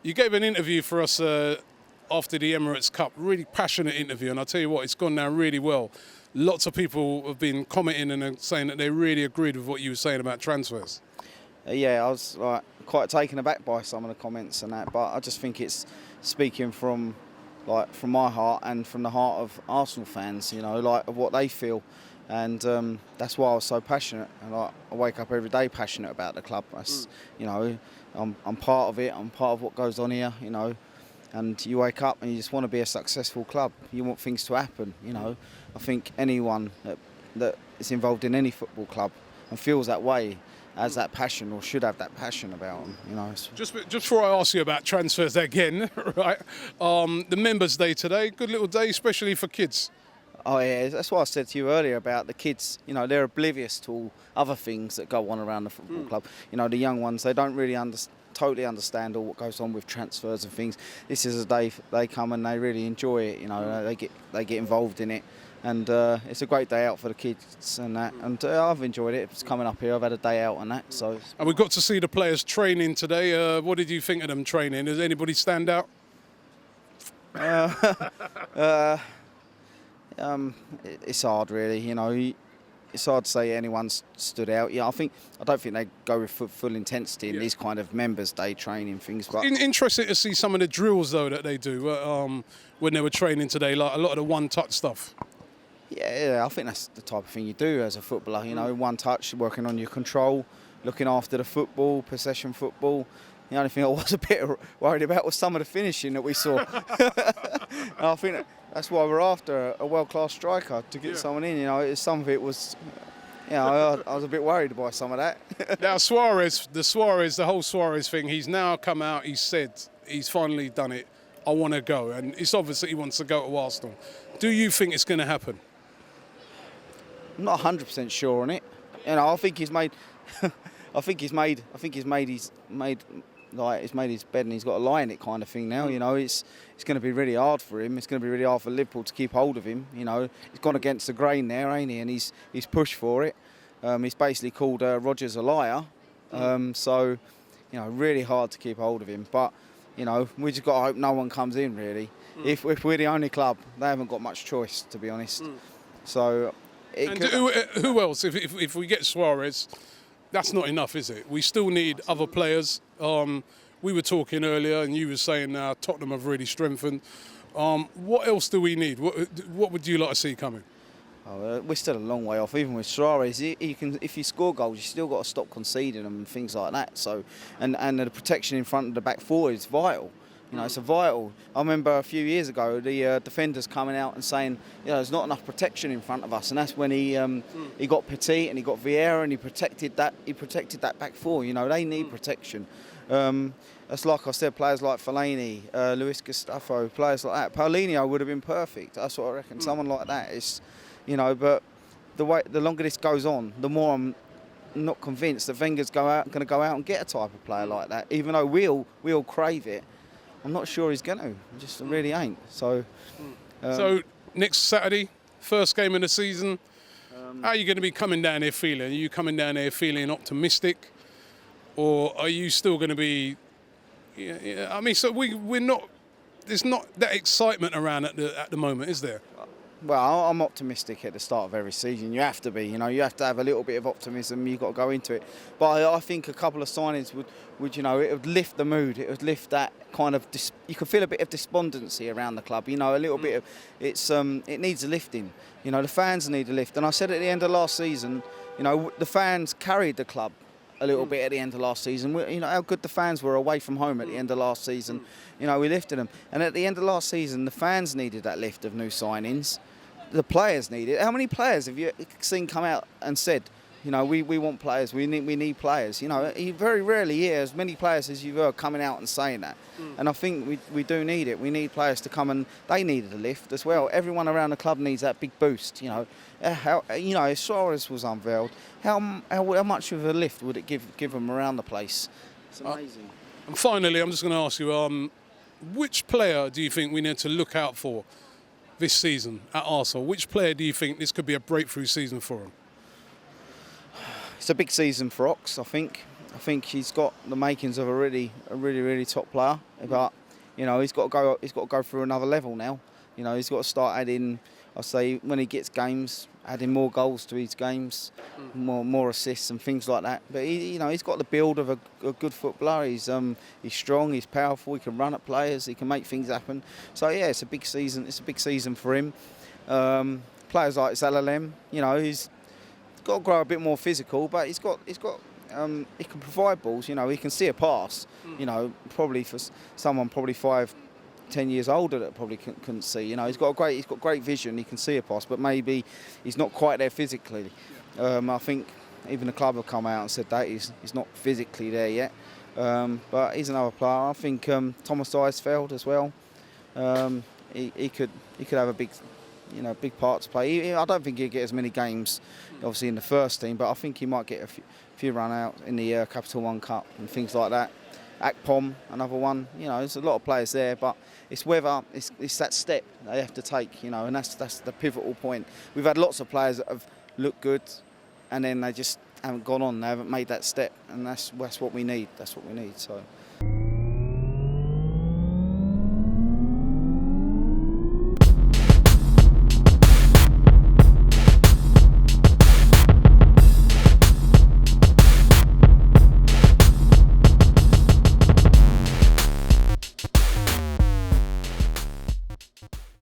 You gave an interview for us after the Emirates Cup, really passionate interview, and I'll tell you what, it's gone down really well. Lots of people have been commenting and saying that they really agreed with what you were saying about transfers. Yeah, I was quite taken aback by some of the comments and that, but I just think it's speaking from my heart and from the heart of Arsenal fans, of what they feel. And that's why I was so passionate, and I wake up every day passionate about the club. That's, I'm part of it. I'm part of what goes on here. And you wake up and you just want to be a successful club. You want things to happen. I think anyone that is involved in any football club and feels that way has that passion, or should have that passion about them. Just before I ask you about transfers again, right? The Members' Day today, good little day, especially for kids. Oh yeah, that's what I said to you earlier about the kids. They're oblivious to all other things that go on around the football club. The young ones, they don't really totally understand all what goes on with transfers and things. This is a day they come and they really enjoy it. They get involved in it, and it's a great day out for the kids and that. And I've enjoyed it. It's coming up here. I've had a day out and that. So. And we got to see the players training today. What did you think of them training? Does anybody stand out? It's hard, really. It's hard to say anyone's stood out. I don't think they go with full intensity in these kind of Members' Day training things. But interested to see some of the drills though that they do when they were training today, like a lot of the one-touch stuff. Yeah, I think that's the type of thing you do as a footballer. One touch, working on your control, looking after the football, possession football. The only thing I was a bit worried about was some of the finishing that we saw. And I think that's why we're after a world-class striker, to get someone in. Some of it was, I was a bit worried by some of that. Now the whole Suarez thing, he's now come out, he's said, he's finally done it, I want to go. And it's obvious that he wants to go to Arsenal. Do you think it's going to happen? I'm not 100% sure on it. I think he's made his bed and he's got to lie in it, kind of thing now. It's going to be really hard for him. It's going to be really hard for Liverpool to keep hold of him. He's gone against the grain there, ain't he? And he's pushed for it. He's basically called Rodgers a liar. So really hard to keep hold of him. But we just got to hope no one comes in, really. If we're the only club, they haven't got much choice, to be honest. So who else? If we get Suarez, that's not enough, is it? We still need other players. We were talking earlier, and you were saying now Tottenham have really strengthened. What else do we need? What would you like to see coming? We're still a long way off. Even with Suarez, if you score goals, you still got to stop conceding them and things like that. So, and the protection in front of the back four is vital. It's a vital. I remember a few years ago the defenders coming out and saying, there's not enough protection in front of us, and that's when he got Petit and he got Vieira and he protected that back four. They need protection. That's like I said, players like Fellaini, Luis Gustavo, players like that. Paulinho would have been perfect. That's what I reckon. Someone like that is, but the longer this goes on, the more I'm not convinced that Wenger's going to go out and get a type of player like that. Even though we all crave it, I'm not sure he's going to. Just really ain't. So. So next Saturday, first game of the season. How are you going to be coming down here feeling? Are you coming down here feeling optimistic, or are you still going to be? I mean, so we're not. There's not that excitement around at the moment, is there? Well, I'm optimistic at the start of every season. You have to be, you have to have a little bit of optimism. You've got to go into it. But I think a couple of signings would it would lift the mood. It would lift that kind of. You could feel a bit of despondency around the club. A little bit of it needs a lifting. The fans need a lift. And I said at the end of last season, the fans carried the club a little bit at the end of last season. How good the fans were away from home at the end of last season. We lifted them. And at the end of last season, the fans needed that lift of new signings. The players need it. How many players have you seen come out and said, we want players, we need players? You very rarely hear as many players as you've heard coming out and saying that. And I think we do need it. We need players to come, and they needed a lift as well. Everyone around the club needs that big boost. If Suarez was unveiled, how much of a lift would it give them around the place? It's amazing. And finally, I'm just going to ask you, which player do you think we need to look out for this season at Arsenal? Which player do you think this could be a breakthrough season for him? It's a big season for Ox, I think. I think he's got the makings of a really top player. But you know, he's got to go through another level now. You know, he's got to start adding. I say when he gets games, adding more goals to his games, more assists and things like that. But you know, he's got the build of a good footballer. He's strong, he's powerful. He can run at players. He can make things happen. So yeah, it's a big season. It's a big season for him. Players like Zalalem, you know, he's got to grow a bit more physical, but he can provide balls. You know, he can see a pass. You know, probably for someone 5-10 years older that probably couldn't see. You know, he's got great vision. He can see a pass, but maybe he's not quite there physically. I think even the club have come out and said that he's not physically there yet. But he's another player. I think Thomas Eisfeld as well. He could have a big part to play. I don't think he'll get as many games, obviously, in the first team, but I think he might get a few run out in the Capital One Cup and things like that. Akpom, another one. You know, there's a lot of players there, but it's that step they have to take. You know, and that's the pivotal point. We've had lots of players that have looked good, and then they just haven't gone on. They haven't made that step, and that's what we need. That's what we need. So.